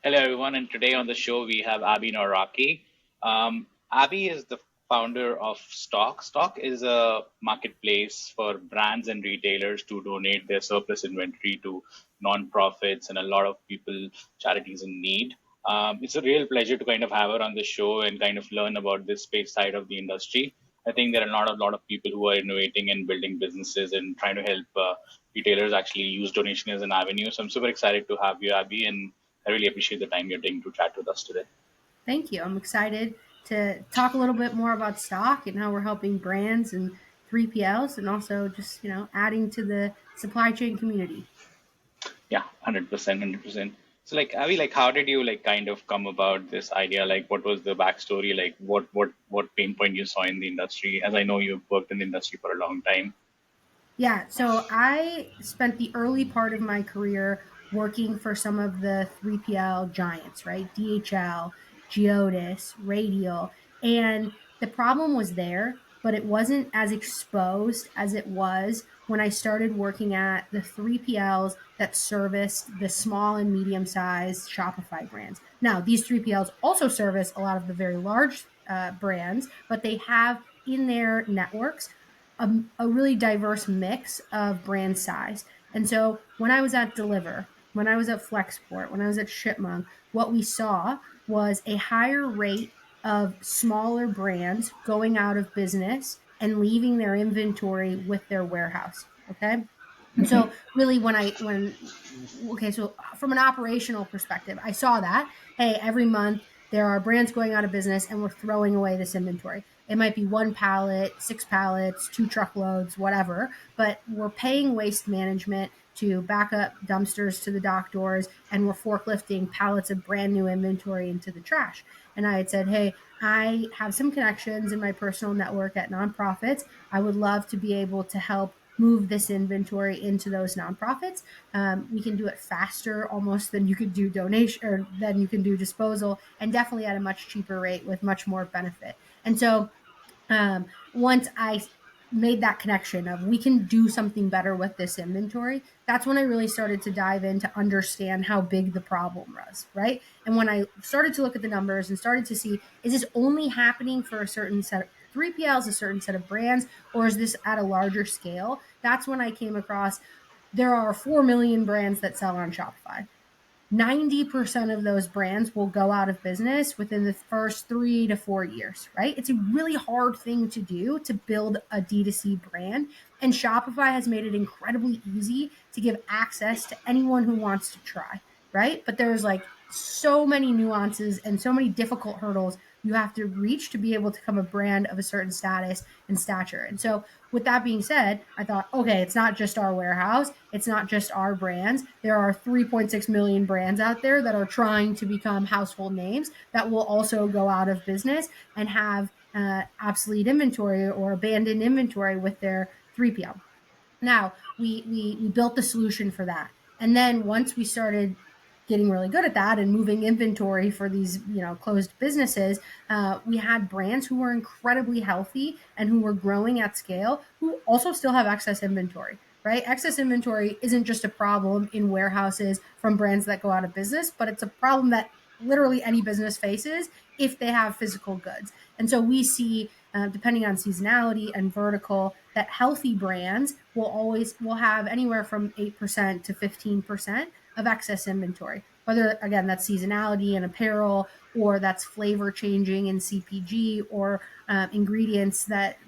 Hello, everyone, and today on the show we have Abby Nawrocki. Abby is the founder of Stock. Stock is a marketplace for brands and retailers to donate their surplus inventory to nonprofits and a lot of people, charities in need. It's a real pleasure to kind of have her on the show and kind of learn about this space side of the industry. I think there are a lot of people who are innovating and building businesses and trying to help retailers actually use donation as an avenue. So I'm super excited to have you, Abby, and I really appreciate the time you're taking to chat with us today. Thank you. I'm excited to talk a little bit more about stock and how we're helping brands and 3PLs and also just, adding to the supply chain community. Yeah, 100%, 100%. So, like, Avi, like, how did you like kind of come about this idea? Like, what was the backstory? Like, what pain point you saw in the industry? As I know you've worked in the industry for a long time. Yeah, so I spent the early part of my career working for some of the 3PL giants, right? DHL, Geodis, Radial. And the problem was there, but it wasn't as exposed as it was when I started working at the 3PLs that serviced the small and medium sized Shopify brands. Now, these 3PLs also service a lot of the very large brands, but they have in their networks a really diverse mix of brand size. And so when I was at Deliver, when I was at Flexport, when I was at Shipmonk, what we saw was a higher rate of smaller brands going out of business and leaving their inventory with their warehouse. Okay. And Hmm. so really so from an operational perspective, I saw that, hey, every month there are brands going out of business and we're throwing away this inventory. It might be one pallet, six pallets, two truckloads, whatever, but we're paying waste management to back up dumpsters to the dock doors and we're forklifting pallets of brand new inventory into the trash. And I had said, hey, I have some connections in my personal network at nonprofits. I would love to be able to help move this inventory into those nonprofits. We can do it faster almost than you could do donation or than you can do disposal, and definitely at a much cheaper rate with much more benefit. And so once I made that connection of we can do something better with this inventory, that's when I really started to dive in to understand how big the problem was, right? And when I started to look at the numbers and started to see, is this only happening for a certain set of 3PLs, a certain set of brands, or is this at a larger scale? That's when I came across there are 4 million brands that sell on Shopify. 90% of those brands will go out of business within the first 3 to 4 years, right? It's a really hard thing to do to build a D2C brand. And Shopify has made it incredibly easy to give access to anyone who wants to try, right? But there's like so many nuances and so many difficult hurdles you have to reach to be able to become a brand of a certain status and stature. And so, with that being said, I thought, okay, it's not just our warehouse, it's not just our brands. There are 3.6 million brands out there that are trying to become household names that will also go out of business and have obsolete inventory or abandoned inventory with their 3PL. Now we built the solution for that, and then once we started getting really good at that and moving inventory for these closed businesses, we had brands who were incredibly healthy and who were growing at scale who also still have excess inventory. Right, excess inventory isn't just a problem in warehouses from brands that go out of business, but it's a problem that literally any business faces if they have physical goods. And so we see, depending on seasonality and vertical, that healthy brands will have anywhere from 8% to 15% of excess inventory. Whether again that's seasonality in apparel, or that's flavor changing in CPG, or ingredients that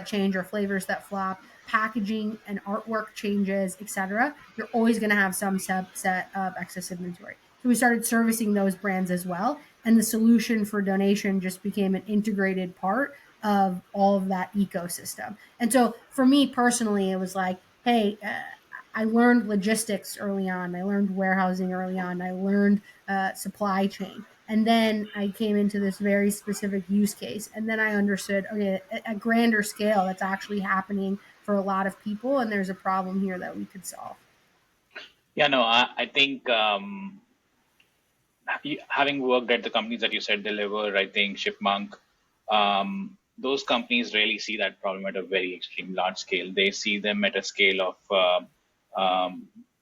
change or flavors that flop, packaging and artwork changes, etc., you're always going to have some subset of excess inventory. So we started servicing those brands as well. And the solution for donation just became an integrated part of all of that ecosystem. And so for me personally, it was like, hey, I learned logistics early on. I learned warehousing early on. I learned supply chain. And then I came into this very specific use case. And then I understood, okay, at a grander scale, that's actually happening for a lot of people. And there's a problem here that we could solve. Yeah, no, I think having worked at the companies that you said deliver, I think Shipmonk, those companies really see that problem at a very extreme large scale. They see them at a scale of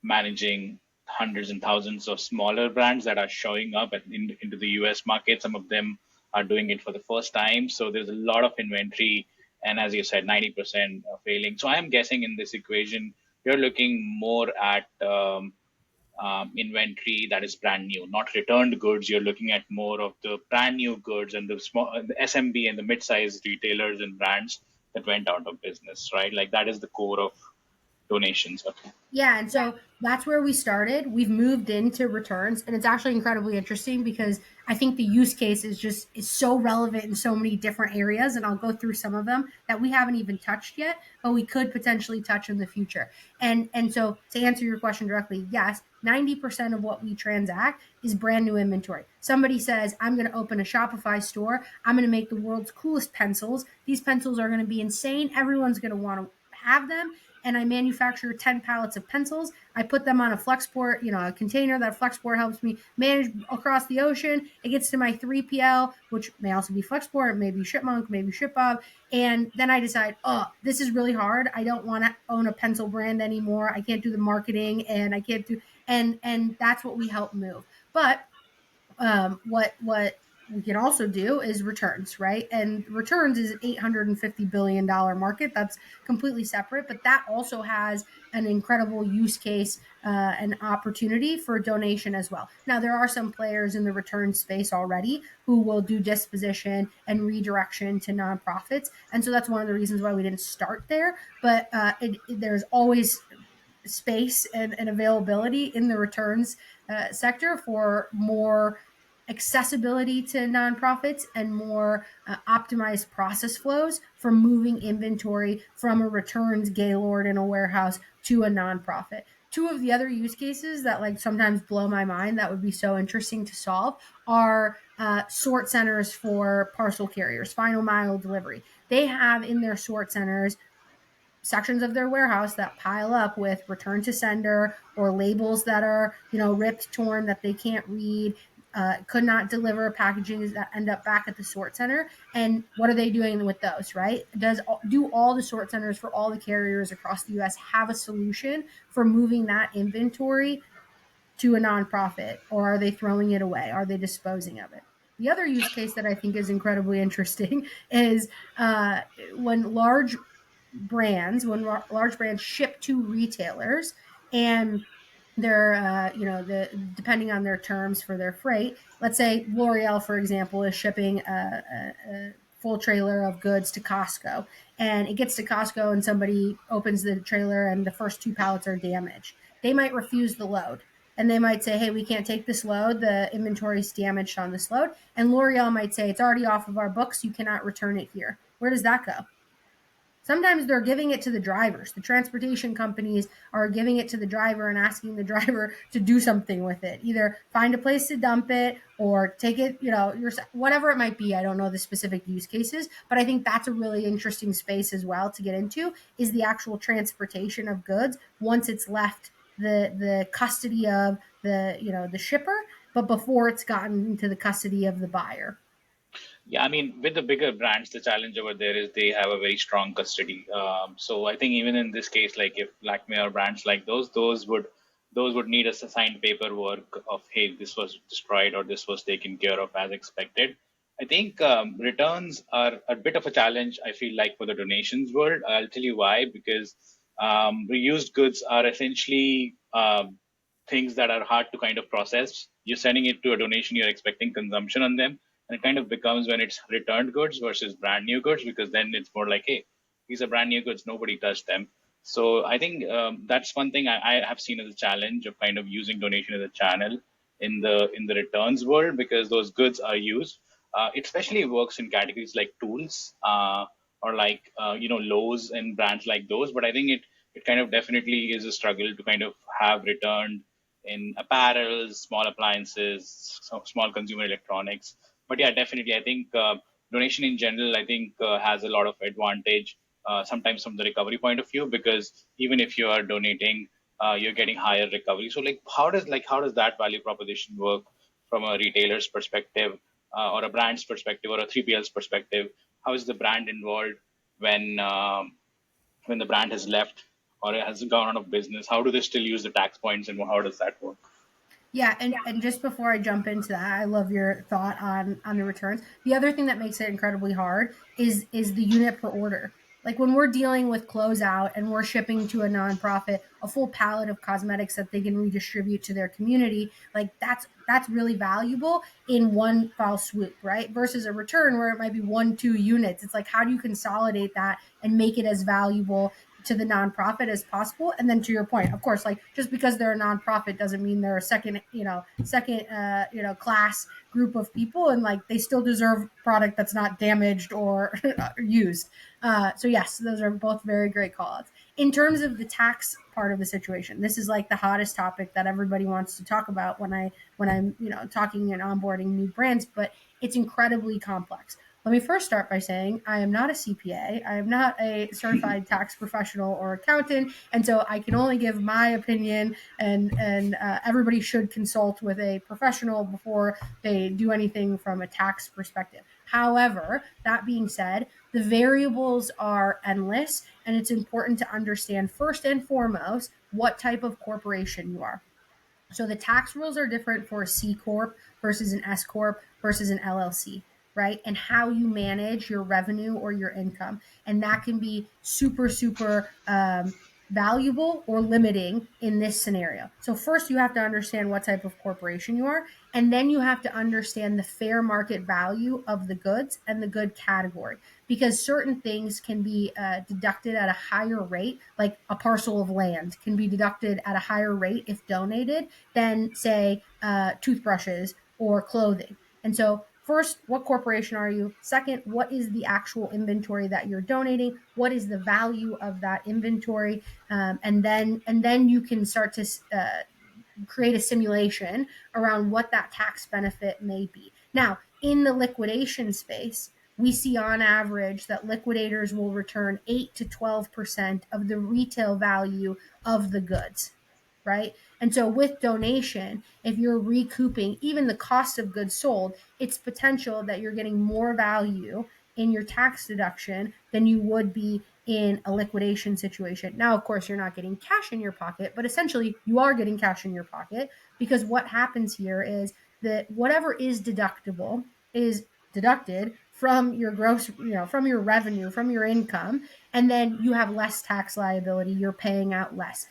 managing hundreds and thousands of smaller brands that are showing up into the US market. Some of them are doing it for the first time. So there's a lot of inventory. And as you said, 90% are failing. So I'm guessing in this equation, you're looking more at inventory that is brand new, not returned goods. You're looking at more of the brand new goods and the small, the SMB and the mid-sized retailers and brands that went out of business, right? Like that is the core of donations. Okay. Yeah, and so that's where we started. We've moved into returns, and it's actually incredibly interesting because I think the use case is so relevant in so many different areas, and I'll go through some of them that we haven't even touched yet, but we could potentially touch in the future. And so to answer your question directly, yes, 90% of what we transact is brand new inventory. Somebody says, I'm going to open a Shopify store. I'm going to make the world's coolest pencils. These pencils are going to be insane. Everyone's going to want to have them, and I manufacture 10 pallets of pencils. I put them on a Flexport, a container. That Flexport helps me manage across the ocean. It gets to my 3PL, which may also be Flexport, maybe Shipmonk, maybe ShipBob. And then I decide, this is really hard. I don't want to own a pencil brand anymore. I can't do the marketing, and I can't do, and that's what we help move. But what we can also do is returns, right? And returns is an $850 billion market. That's completely separate, but that also has an incredible use case and opportunity for donation as well. Now, there are some players in the return space already who will do disposition and redirection to nonprofits. And so that's one of the reasons why we didn't start there. But there's always space and availability in the returns sector for more accessibility to nonprofits and more optimized process flows for moving inventory from a returns gaylord in a warehouse to a nonprofit. Two of the other use cases that like sometimes blow my mind that would be so interesting to solve are sort centers for parcel carriers, final mile delivery. They have in their sort centers sections of their warehouse that pile up with return to sender or labels that are, ripped, torn, that they can't read, could not deliver packaging that end up back at the sort center. And what are they doing with those, right? Do all the sort centers for all the carriers across the US have a solution for moving that inventory to a nonprofit, or are they throwing it away? Are they disposing of it? The other use case that I think is incredibly interesting is when large brands ship to retailers, and they're depending on their terms for their freight. Let's say L'Oreal, for example, is shipping a full trailer of goods to Costco, and it gets to Costco and somebody opens the trailer and the first two pallets are damaged. They might refuse the load, and they might say, hey, we can't take this load. The inventory is damaged on this load. And L'Oreal might say, it's already off of our books. You cannot return it here. Where does that go? Sometimes they're giving it to the drivers. The transportation companies are giving it to the driver and asking the driver to do something with it. Either find a place to dump it or take it, whatever it might be. I don't know the specific use cases, but I think that's a really interesting space as well to get into, is the actual transportation of goods once it's left the custody of the shipper, but before it's gotten into the custody of the buyer. Yeah, I mean, with the bigger brands, the challenge over there is they have a very strong custody. So I think even in this case, like if Lakme or brands like those would need a signed paperwork of, hey, this was destroyed or this was taken care of as expected. I think returns are a bit of a challenge, I feel like, for the donations world. I'll tell you why, because reused goods are essentially things that are hard to kind of process. You're sending it to a donation, you're expecting consumption on them. And it kind of becomes when it's returned goods versus brand new goods, because then it's more like, hey, these are brand new goods, nobody touched them. So I think that's one thing I have seen as a challenge of kind of using donation as a channel in the returns world, because those goods are used. It especially works in categories like tools or like Lowe's and brands like those. But I think it kind of definitely is a struggle to kind of have returned in apparel, small appliances, small consumer electronics. But yeah, definitely, I think donation in general, I think has a lot of advantage sometimes from the recovery point of view, because even if you are donating, you're getting higher recovery. So like, how does that value proposition work from a retailer's perspective, or a brand's perspective, or a 3PL's perspective? How is the brand involved when the brand has left or has gone out of business? How do they still use the tax points, and how does that work? Yeah, and just before I jump into that, I love your thought on the returns. The other thing that makes it incredibly hard is the unit per order. Like when we're dealing with closeout and we're shipping to a nonprofit a full pallet of cosmetics that they can redistribute to their community, like that's really valuable in one foul swoop, right? Versus a return where it might be 1-2 units. It's like how do you consolidate that and make it as valuable to the nonprofit as possible? And then to your point, of course, like just because they're a nonprofit doesn't mean they're a second class group of people, and like they still deserve product that's not damaged or used. So yes, those are both very great call outs. In terms of the tax part of the situation, this is like the hottest topic that everybody wants to talk about when I'm talking and onboarding new brands, but it's incredibly complex. Let me first start by saying I am not a CPA. I am not a certified tax professional or accountant, and so I can only give my opinion. And everybody should consult with a professional before they do anything from a tax perspective. However, that being said, the variables are endless, and it's important to understand first and foremost what type of corporation you are. So the tax rules are different for a C corp versus an S corp versus an LLC, right? And how you manage your revenue or your income, and that can be super valuable or limiting in this scenario. So first you have to understand what type of corporation you are, and then you have to understand the fair market value of the goods and the good category, because certain things can be deducted at a higher rate, like a parcel of land can be deducted at a higher rate if donated than, say, toothbrushes or clothing. And so, first, what corporation are you? Second, what is the actual inventory that you're donating? What is the value of that inventory? And then you can start to create a simulation around what that tax benefit may be. Now, in the liquidation space, we see on average that liquidators will return 8 to 12% of the retail value of the goods, right? And so with donation, if you're recouping even the cost of goods sold, it's potential that you're getting more value in your tax deduction than you would be in a liquidation situation. Now, of course, you're not getting cash in your pocket, but essentially you are getting cash in your pocket, because what happens here is that whatever is deductible is deducted from your gross, from your revenue, from your income, and then you have less tax liability. You're paying out less.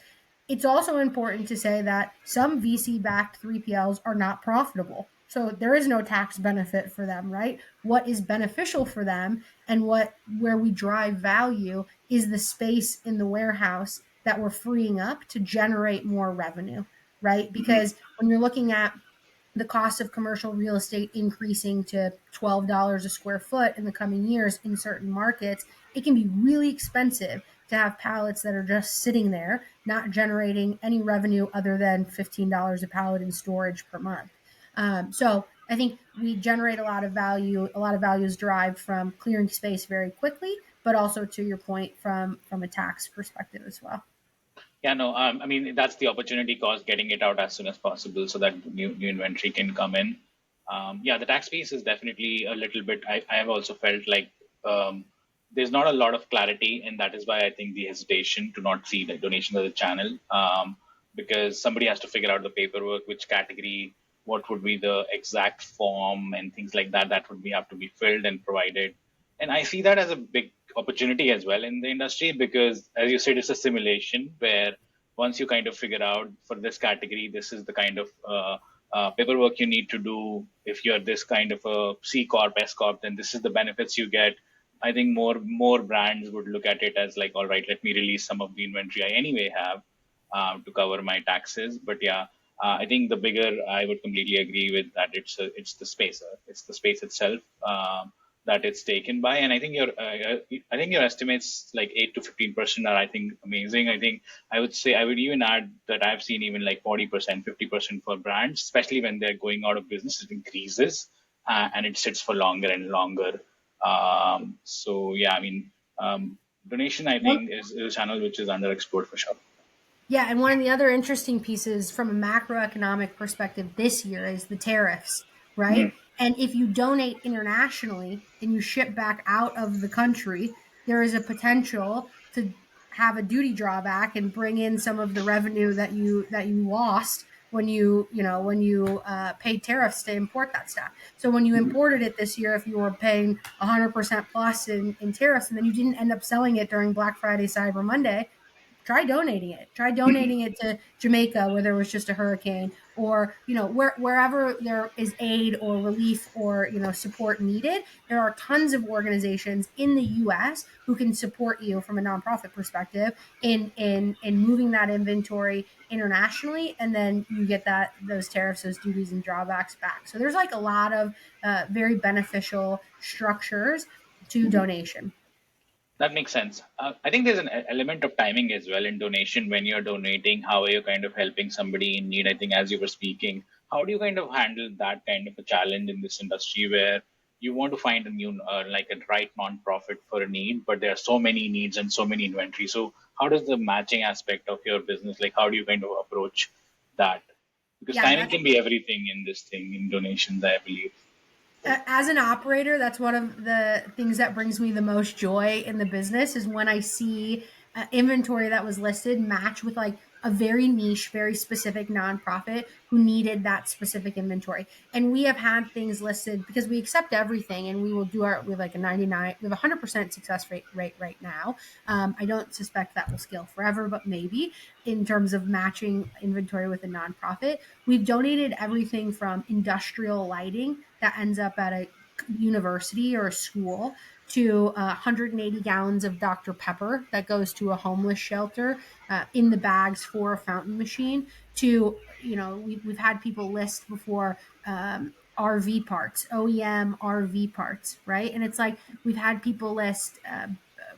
It's also important to say that some VC backed 3PLs are not profitable. So there is no tax benefit for them, right? What is beneficial for them and where we drive value is the space in the warehouse that we're freeing up to generate more revenue, right? Because when you're looking at the cost of commercial real estate increasing to $12 a square foot in the coming years in certain markets, it can be really expensive to have pallets that are just sitting there, not generating any revenue other than $15 a pallet in storage per month. So I think we generate a lot of value. A lot of value is derived from clearing space very quickly, but also, to your point, from a tax perspective as well. Yeah, no, I mean, that's the opportunity cost, getting it out as soon as possible so that new inventory can come in. Yeah, the tax piece is definitely a little bit, I have also felt like there's not a lot of clarity, and that is why I think the hesitation to not see the donation as a channel, because somebody has to figure out the paperwork, which category, what would be the exact form and things like that, that would be have to be filled and provided. And I see that as a big opportunity as well in the industry, because as you said, it's a simulation where once you kind of figure out for this category, this is the kind of paperwork you need to do. If you're this kind of a C corp, S corp, then this is the benefits you get. I think more brands would look at it as like, all right, let me release some of the inventory I anyway have to cover my taxes. But yeah, I think the bigger, I would completely agree with that. It's the space, it's the space itself that it's taken by. And I think your estimates like 8 to 15% are, I think, amazing. I think I would say I would even add that I've seen even like 40%, 50% for brands, especially when they're going out of business, it increases and it sits for longer and longer. So yeah, I mean, donation, I One, think, is a channel which is underexplored for sure. Yeah, and one of the other interesting pieces from a macroeconomic perspective this year is the tariffs, right? Mhm. And if you donate internationally and you ship back out of the country, there is a potential to have a duty drawback and bring in some of the revenue that you lost when you paid tariffs to import that stuff. So when you imported it this year, if you were paying 100% plus in tariffs, and then you didn't end up selling it during Black Friday, Cyber Monday, try donating it. Try donating it to Jamaica where there was just a hurricane, or wherever there is aid or relief or support needed. There are tons of organizations in the U.S. who can support you from a nonprofit perspective in moving that inventory internationally, and then you get those tariffs, those duties, and drawbacks back. So there's like a lot of very beneficial structures to donation. That makes sense. I think there's an element of timing as well in donation. When you're donating, how are you kind of helping somebody in need? I think as you were speaking, how do you kind of handle that kind of a challenge in this industry where you want to find a new, like a right nonprofit for a need, but there are so many needs and so many inventory. So how does the matching aspect of your business, like how do you kind of approach that? Because Yeah, timing that's can be everything in this thing in donations, I believe. as an operator, that's one of the things that brings me the most joy in the business is when I see inventory that was listed match with like a very niche, very specific nonprofit who needed that specific inventory. And we have had things listed because we accept everything, and we will do we have like a 99, we have a 100% success rate right now. I don't suspect that will scale forever, but maybe in terms of matching inventory with a nonprofit. We've donated everything from industrial lighting that ends up at a university or a school to 180 gallons of Dr. Pepper that goes to a homeless shelter in the bags for a fountain machine to, we've had people list before RV parts, OEM RV parts, right? And it's like we've had people list,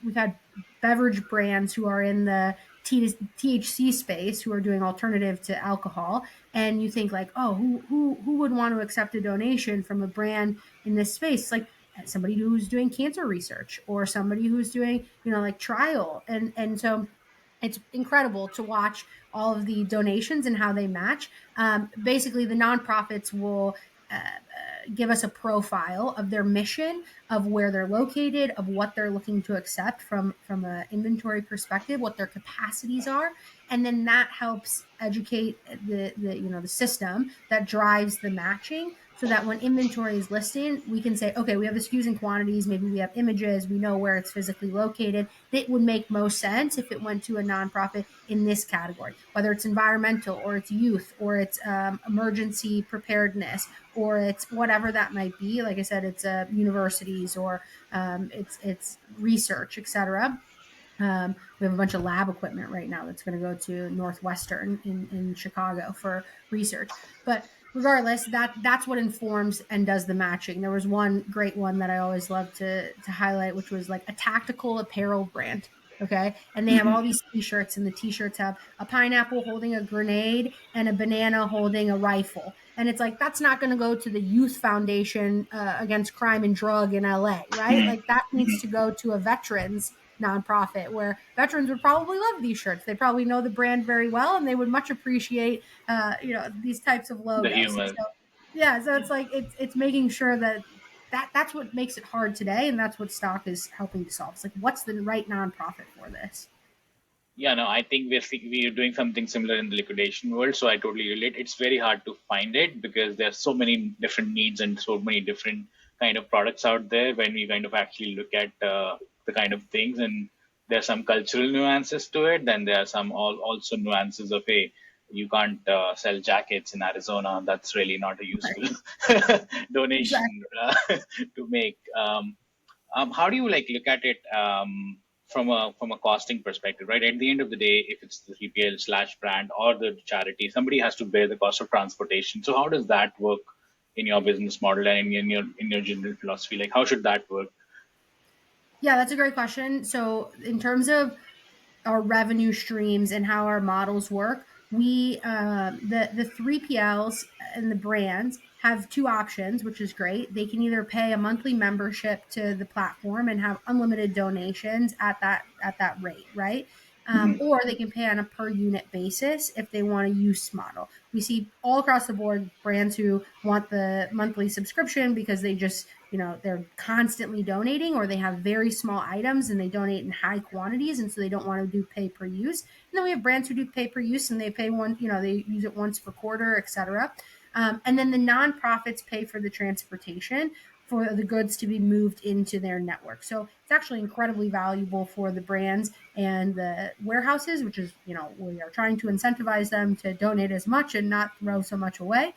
we've had beverage brands who are in the THC space who are doing alternative to alcohol, and you think like, oh, who would want to accept a donation from a brand in this space? Like somebody who's doing cancer research or somebody who's doing like trial, and so it's incredible to watch all of the donations and how they match. Basically, the nonprofits will give us a profile of their mission, of where they're located, of what they're looking to accept from an inventory perspective, what their capacities are, and then that helps educate the system that drives the matching, so that when inventory is listed, we can say, okay, we have the SKUs and quantities, maybe we have images, we know where it's physically located. It would make most sense if it went to a nonprofit in this category, whether it's environmental or it's youth or it's emergency preparedness or it's whatever that might be. Like I said, it's universities or it's research, etc. We have a bunch of lab equipment right now that's going to go to Northwestern in Chicago for research. But regardless, that's what informs and does the matching. There was one great one that I always love to highlight, which was like a tactical apparel brand. Okay. And they have all these t-shirts, and the t-shirts have a pineapple holding a grenade and a banana holding a rifle. And it's like, that's not going to go to the Youth Foundation against crime and drug in LA, right? Like that needs to go to a veterans nonprofit where veterans would probably love these shirts. They probably know the brand very well, and they would much appreciate, these types of The logos. humor. So, yeah, so it's like it's making sure that's what makes it hard today, and that's what Stock is helping to solve. It's like, what's the right nonprofit for this? Yeah, no, I think we're doing something similar in the liquidation world. So I totally relate. It's very hard to find it because there's so many different needs and so many different kind of products out there. When we kind of actually look at the kind of things, and there's some cultural nuances to it. Then there are some also nuances of, hey, you can't sell jackets in Arizona. That's really not a useful Right. donation Exactly. to make. How do you like look at it from a costing perspective, right? At the end of the day, if it's the 3PL slash brand or the charity, somebody has to bear the cost of transportation. So how does that work in your business model and in your general philosophy? Like how should that work? Yeah, that's a great question. So, in terms of our revenue streams and how our models work, we the 3PLs and the brands have two options, which is great. They can either pay a monthly membership to the platform and have unlimited donations at that rate, right? or they can pay on a per unit basis if they want a use model. We see all across the board brands who want the monthly subscription because they just, they're constantly donating, or they have very small items and they donate in high quantities, and so they don't want to do pay per use. And then we have brands who do pay per use and they pay one, they use it once per quarter, etc. And then the nonprofits pay for the transportation for the goods to be moved into their network. So it's actually incredibly valuable for the brands and the warehouses, which is, we are trying to incentivize them to donate as much and not throw so much away.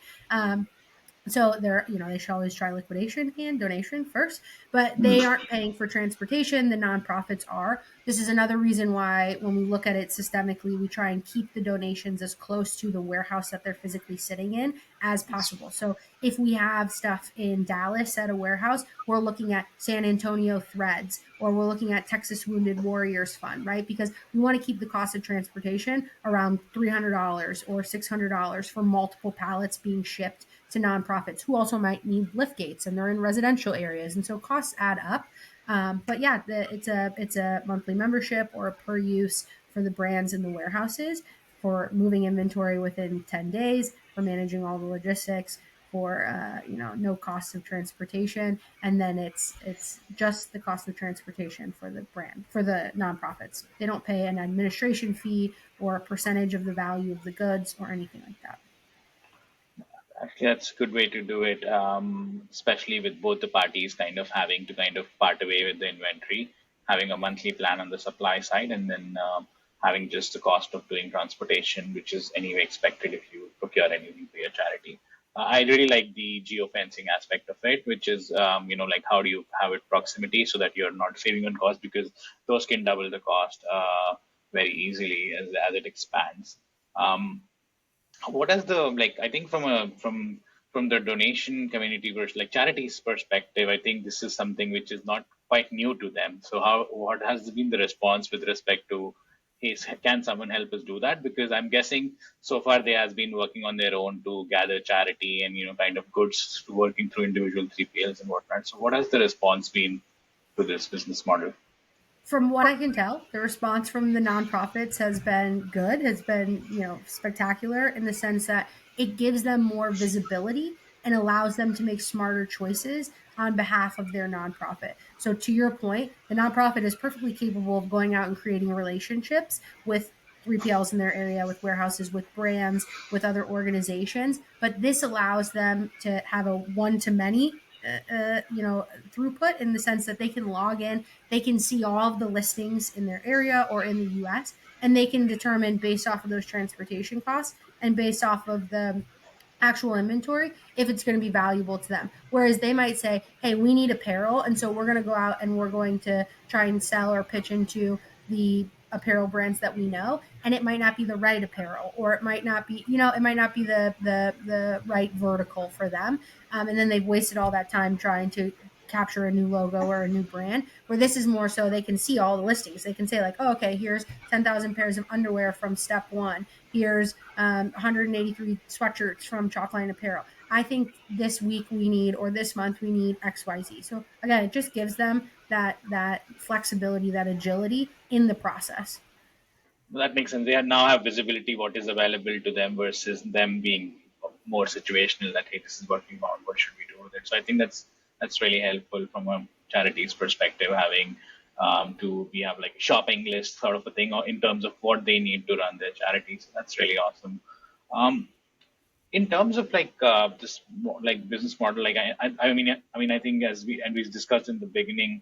So they're, they should always try liquidation and donation first, but they aren't paying for transportation. The nonprofits are. This is another reason why, when we look at it systemically, we try and keep the donations as close to the warehouse that they're physically sitting in as possible. So if we have stuff in Dallas at a warehouse, we're looking at San Antonio Threads, or we're looking at Texas Wounded Warriors Fund, right? Because we want to keep the cost of transportation around $300 or $600 for multiple pallets being shipped to nonprofits who also might need lift gates, and they're in residential areas, and so costs add up. But yeah, it's a monthly membership or a per use for the brands in the warehouses, for moving inventory within 10 days, for managing all the logistics, for no cost of transportation, and then it's just the cost of transportation for the brand, for the nonprofits. They don't pay an administration fee or a percentage of the value of the goods or anything like that. Actually, that's a good way to do it, especially with both the parties kind of having to kind of part away with the inventory, having a monthly plan on the supply side, and then having just the cost of doing transportation, which is anyway expected if you procure anything for your charity. I really like the geofencing aspect of it, which is, like how do you have it proximity so that you're not saving on cost, because those can double the cost very easily as it expands. What is the, like, I think from the donation community versus like charities perspective, I think this is something which is not quite new to them. So what has been the response with respect to, hey, can someone help us do that? Because I'm guessing so far they has been working on their own to gather charity and kind of goods, to working through individual 3PLs and whatnot. So what has the response been to this business model? From what I can tell, the response from the nonprofits has been good, has been, spectacular, in the sense that it gives them more visibility and allows them to make smarter choices on behalf of their nonprofit. So to your point, the nonprofit is perfectly capable of going out and creating relationships with 3PLs in their area, with warehouses, with brands, with other organizations, but this allows them to have a one-to-many throughput, in the sense that they can log in, they can see all of the listings in their area or in the US, and they can determine, based off of those transportation costs and based off of the actual inventory, if it's going to be valuable to them. Whereas they might say, hey, we need apparel, and so we're going to go out and we're going to try and sell or pitch into the apparel brands that we know, and it might not be the right apparel, or it might not be, it might not be the right vertical for them, and then they've wasted all that time trying to capture a new logo or a new brand. Where this is more so they can see all the listings. They can say like, oh, okay, here's 10,000 pairs of underwear from step one. Here's 183 sweatshirts from Chalkline Apparel. I think this week we need, or this month we need XYZ. So again, it just gives them that flexibility, that agility in the process. That makes sense. They now have visibility what is available to them versus them being more situational. That, hey, this is what we want. What should we do with it? So I think that's really helpful from a charity's perspective, having we have like a shopping list sort of a thing, or in terms of what they need to run their charities. That's really awesome. In terms of like this like business model, like I mean I think, as we discussed in the beginning,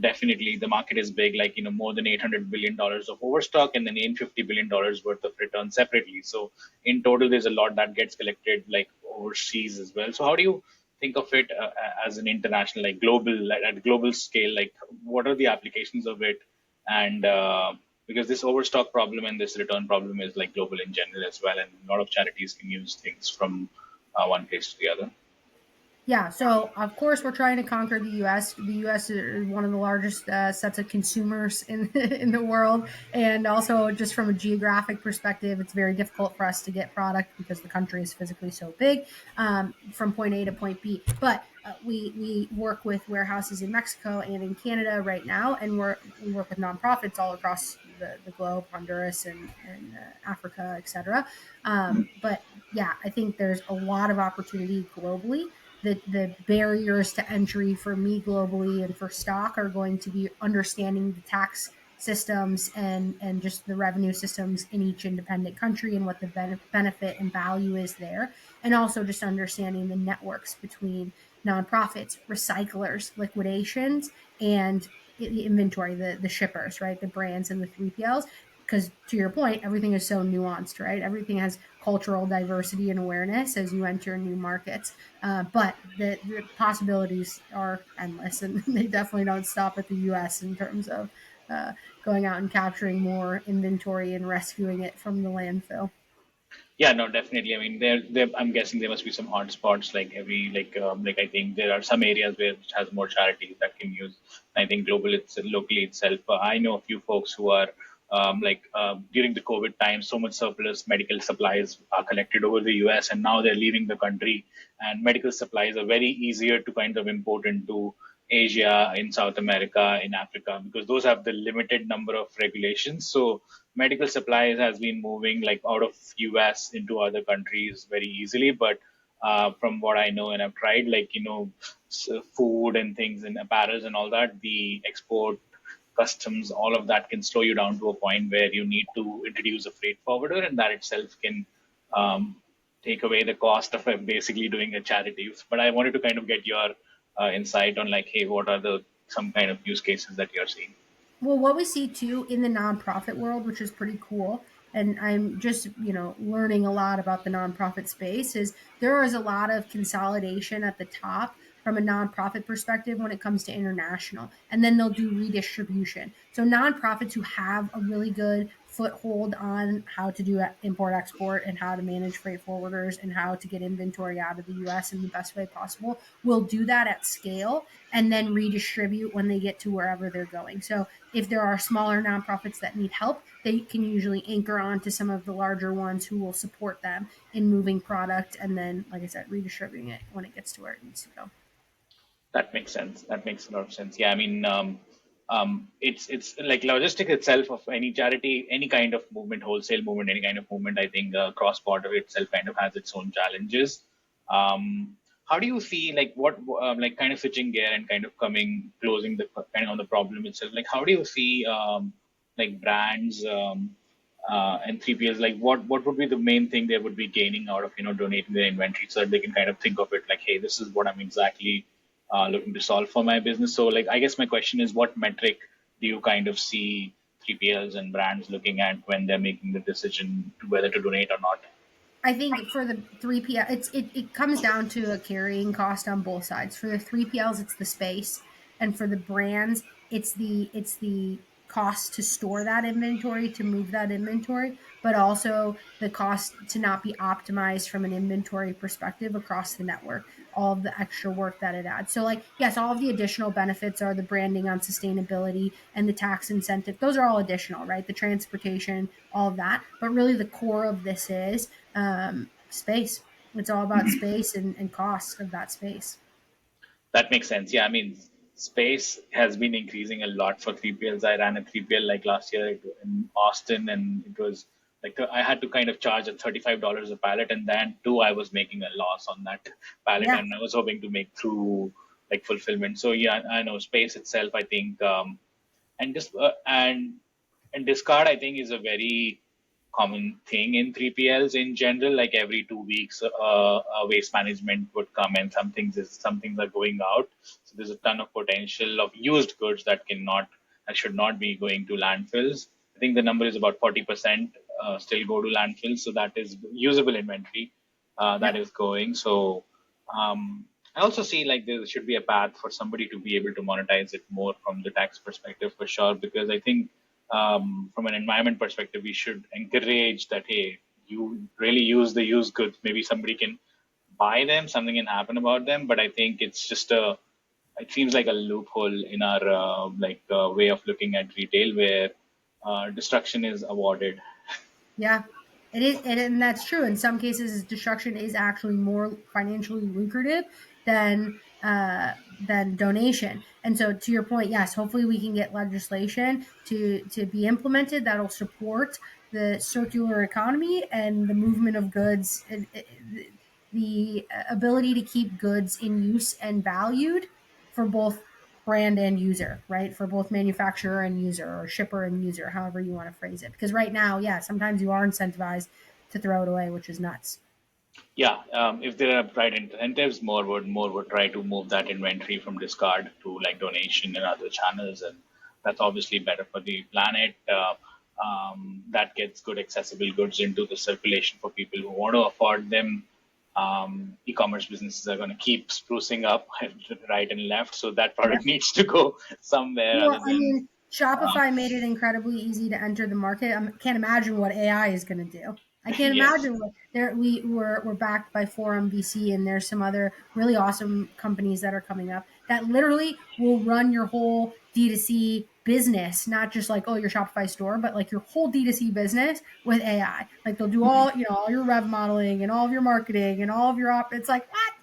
definitely the market is big, like more than $800 billion of overstock, and then $850 billion worth of return separately. So in total there's a lot that gets collected like overseas as well. So how do you think of it as an international, like global, like at global scale, like what are the applications of it? And because this overstock problem and this return problem is like global in general as well, and a lot of charities can use things from one place to the other. Yeah, so of course we're trying to conquer the U.S. The U.S. is one of the largest sets of consumers in in the world, and also just from a geographic perspective, it's very difficult for us to get product because the country is physically so big, from point A to point B. But we work with warehouses in Mexico and in Canada right now, and we work with nonprofits all across the globe, Honduras and Africa, etc. But yeah, I think there's a lot of opportunity globally. The barriers to entry for me globally and for stock are going to be understanding the tax systems and just the revenue systems in each independent country and what the benefit and value is there, and also just understanding the networks between nonprofits, recyclers, liquidations, and the inventory, the shippers, right, the brands and the 3PLs. Because to your point, everything is so nuanced, right? Everything has cultural diversity and awareness as you enter new markets. But the possibilities are endless, and they definitely don't stop at the US in terms of uh, going out and capturing more inventory and rescuing it from the landfill. Yeah, no, definitely. I mean, there. I'm guessing there must be some hot spots. Like I think there are some areas where it has more charities that can use. I think locally itself. I know a few folks who are during the COVID time, so much surplus medical supplies are collected over the U.S. and now they're leaving the country. And medical supplies are very easier to kind of import into Asia, in South America, in Africa, because those have the limited number of regulations. So medical supplies has been moving like out of US into other countries very easily. But from what I know and I've tried, food and things and apparels and all that, the export customs, all of that can slow you down to a point where you need to introduce a freight forwarder, and that itself can um, take away the cost of basically doing a charity. But I wanted to kind of get your insight on like, hey, what are the some kind of use cases that you're seeing? Well, what we see too in the nonprofit world, which is pretty cool, and I'm just, learning a lot about the nonprofit space, is there is a lot of consolidation at the top from a nonprofit perspective when it comes to international. And then they'll do redistribution. So nonprofits who have a really good foothold on how to do import export and how to manage freight forwarders and how to get inventory out of the US in the best way possible will do that at scale and then redistribute when they get to wherever they're going. So if there are smaller nonprofits that need help, they can usually anchor on to some of the larger ones who will support them in moving product and then, like I said, redistributing it when it gets to where it needs to go. That makes sense. That makes a lot of sense. Yeah, I mean, it's like logistic itself of any charity, any kind of movement, wholesale movement, any kind of movement. I think cross border itself kind of has its own challenges. How do you see like what like kind of switching gear and kind of closing the kind of on the problem itself? Like, how do you see like brands and 3PLs? Like, what would be the main thing they would be gaining out of donating their inventory so that they can kind of think of it like, hey, this is what I'm exactly looking to solve for my business. So, like, I guess my question is, what metric do you kind of see 3PLs and brands looking at when they're making the decision to whether to donate or not? I think for the 3PL, it comes down to a carrying cost on both sides. For the 3PLs, it's the space, and for the brands, it's the cost to store that inventory, to move that inventory, but also the cost to not be optimized from an inventory perspective across the network. All of the extra work that it adds. So, like, yes, all of the additional benefits are the branding on sustainability and the tax incentive. Those are all additional, right? The transportation, all of that. But really, the core of this is space. It's all about space and cost of that space. That makes sense. Yeah, I mean, space has been increasing a lot for 3PLs. I ran a 3PL like last year in Austin, and it was like I had to kind of charge at $35 a pallet, and then too I was making a loss on that pallet, Yeah. and I was hoping to make through like fulfillment. So yeah, I know space itself. I think and just and discard I think is a very common thing in 3PLs in general. Like every 2 weeks, waste management would come, and some things are going out. So there's a ton of potential of used goods that should not be going to landfills. I think the number is about 40% still go to landfills. So that is usable inventory that Yep. is going. So I also see like there should be a path for somebody to be able to monetize it more from the tax perspective for sure, because I think from an environment perspective, we should encourage that, hey, you really use the used goods. Maybe somebody can buy them, something can happen about them, but I think it seems like a loophole in our way of looking at retail where destruction is awarded. Yeah. It is, and that's true. In some cases, destruction is actually more financially lucrative than donation. And so, to your point, yes, hopefully we can get legislation to be implemented that'll support the circular economy and the movement of goods, and the ability to keep goods in use and valued for both brand and user, right? For both manufacturer and user, or shipper and user, however you want to phrase it. Because right now, yeah, sometimes you are incentivized to throw it away, which is nuts. Yeah, if there are right incentives, more would try to move that inventory from discard to like donation and other channels, and that's obviously better for the planet. That gets good accessible goods into the circulation for people who want to afford them. E-commerce businesses are going to keep sprucing up right and left, so that Yeah. product needs to go somewhere Well, other I than. mean, Shopify made it incredibly easy to enter the market. I can't imagine what AI is going to do. I can't Yes. imagine what there we're backed by Forum VC, and there's some other really awesome companies that are coming up that literally will run your whole D2C business, not just like, oh, your Shopify store, but like your whole D2C business with AI. Like they'll do Mhm. all, all your rev modeling and all of your marketing and all of your it's like what?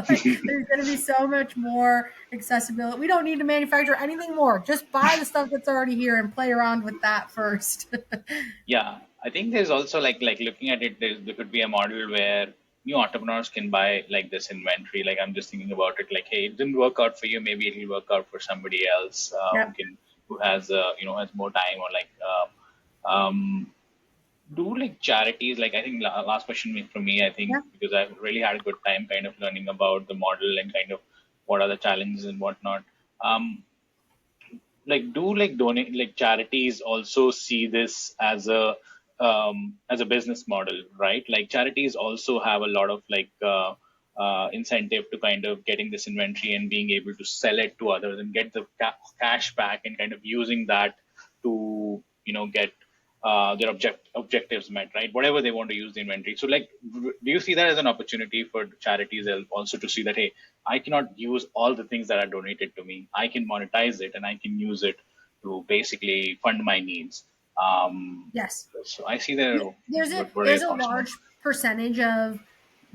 Like there's going to be so much more accessibility. We don't need to manufacture anything more. Just buy the stuff that's already here and play around with that first. Yeah, I think there's also like looking at it, there could be a model where new entrepreneurs can buy like this inventory. Like I'm just thinking about it, like, hey, it didn't work out for you, maybe it'll work out for somebody else Yep. who has has more time, or like do like charities. Like I think last question from me, I think Yeah. because I've really had a good time kind of learning about the model and kind of what are the challenges and whatnot. Um, like do like donate like charities also see this as a business model, right? Like charities also have a lot of like incentive to kind of getting this inventory and being able to sell it to others and get the cash back, and kind of using that to get their objectives met, right? Whatever they want to use the inventory. So, like, do you see that as an opportunity for charities also to see that, hey, I cannot use all the things that are donated to me. I can monetize it and I can use it to basically fund my needs. Yes. So I see there There's a very there's a optional. large percentage of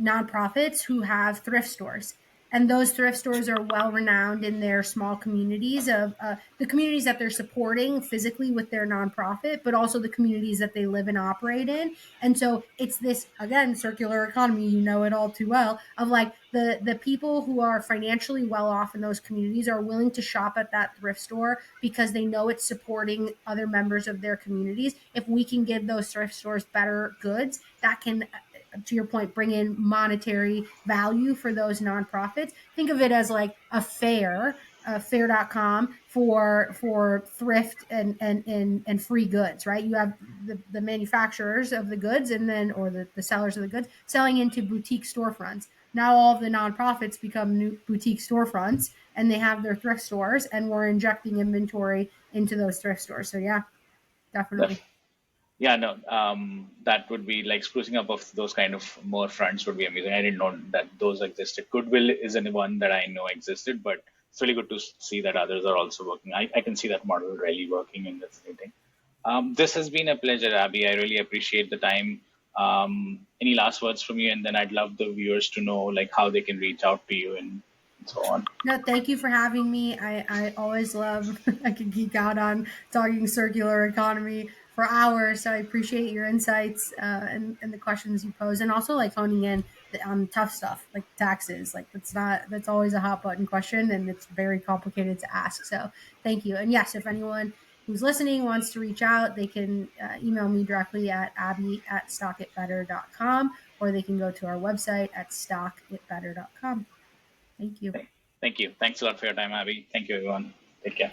nonprofits who have thrift stores, and those thrift stores are well renowned in their small communities of the communities that they're supporting physically with their nonprofit, but also the communities that they live and operate in. And so it's this, again, circular economy, you know it all too well, of like the people who are financially well off in those communities are willing to shop at that thrift store because they know it's supporting other members of their communities. If we can give those thrift stores better goods, that can, to your point, bring in monetary value for those nonprofits. Think of it as like a fair, fair.com for thrift and free goods, right? You have the manufacturers of the goods, and then, or the sellers of the goods, selling into boutique storefronts. Now all of the nonprofits become new boutique storefronts, and they have their thrift stores, and we're injecting inventory into those thrift stores. So yeah, definitely. Yeah, no, that would be like sprucing up of those kind of more fronts would be amazing. I didn't know that those existed. Goodwill isn't one that I know existed, but it's really good to see that others are also working. I can see that model really working and resonating. This has been a pleasure, Abby. I really appreciate the time. Any last words from you? And then I'd love the viewers to know like how they can reach out to you and so on. No, thank you for having me. I always love, I could geek out on talking circular economy for hours. So I appreciate your insights and the questions you pose, and also like honing in on tough stuff like taxes. Like that's always a hot button question, and it's very complicated to ask. So thank you. And yes, if anyone who's listening wants to reach out, they can email me directly at abby@stockitbetter.com, or they can go to our website at stockitbetter.com. Thank you. Thank you. Thanks a lot for your time, Abby. Thank you, everyone. Take care.